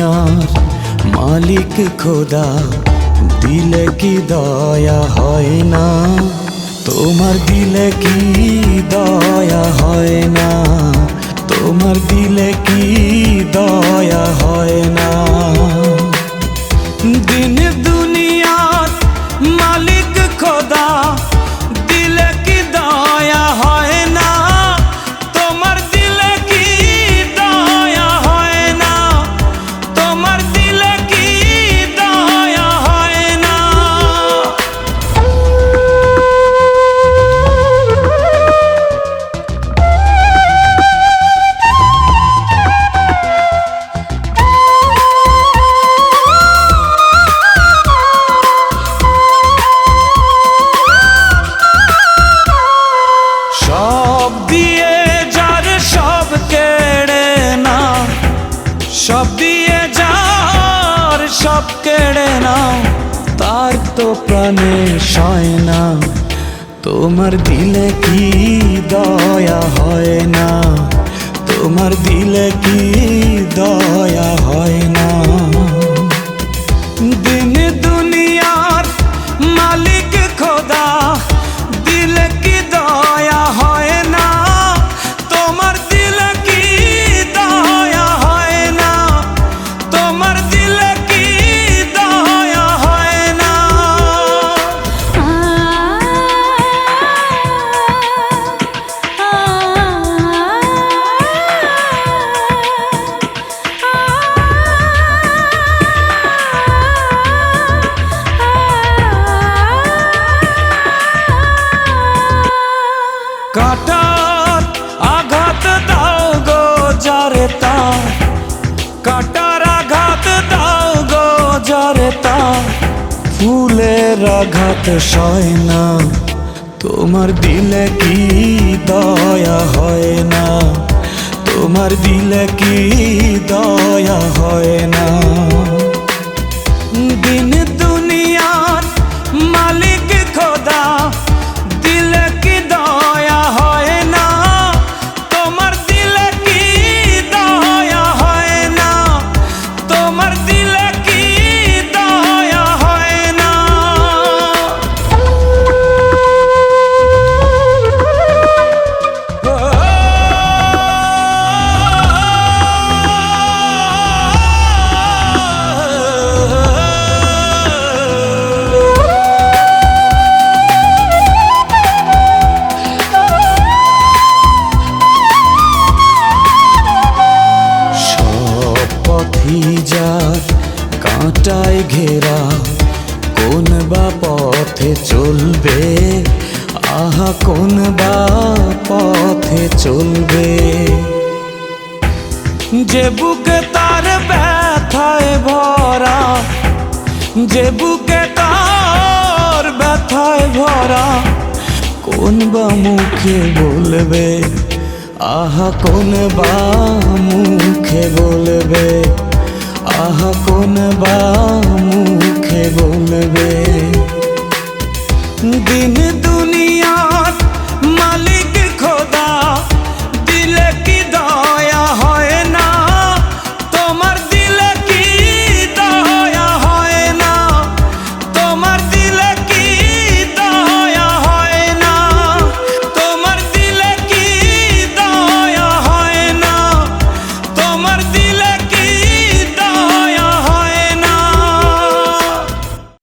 দুনিয়ার মালিক খোদা, দিলে কি দয়া হয় না? তোমার দিলে কি দয়া হয় না? তোমার দিলে কি দয়া হয় না? দিন দুনিয়ার মালিক খোদা, দিলে কি দয়া হয় না? তোমার দিলে কি দয়া হয় না? তোমার দিলে কি দয়া হয় না? সব দিয়ে যার সব কেড়ে নাও, সব দিয়ে যার সব কেড়ে নাও, তার তো প্রাণে সয় না। তোমার দিলে কি দয়া হয় না? তোমার দিলে কি দয়া হয় না? দিন দুনিয়ার মালিক খোদা, দিলে কি দয়া হয় না? তোমার দিলে কি দয়া হয় না? তোমার দিলে কি দয়া হয় না? কাটার আঘাত দাও গো যারে তার, কাটার আঘাত দাও গো যারে তার, ফুলের আঘাত সয় না। তোমার দিলে কি দয়া হয় না? তোমার দিলে কি দয়া হয় না? দিন দুনিয়ার মালিক খোদা, দিলে কি দয়া হয় না? তোমার দিলে কি দয়া হয় না? তোমার দিলে কি দয়া হয় না? যার কাঁটায় ঘেরা, কোন বা পথে চলবে? আহা কোন বা পথে চলবে? যে বুকে তার ব্যথায় ভরা, যে বুকে তার ব্যথায় ভরা, কোন বা মুখে বলবে? আহা কোন বা মুখে বলবে? আহা কোন বা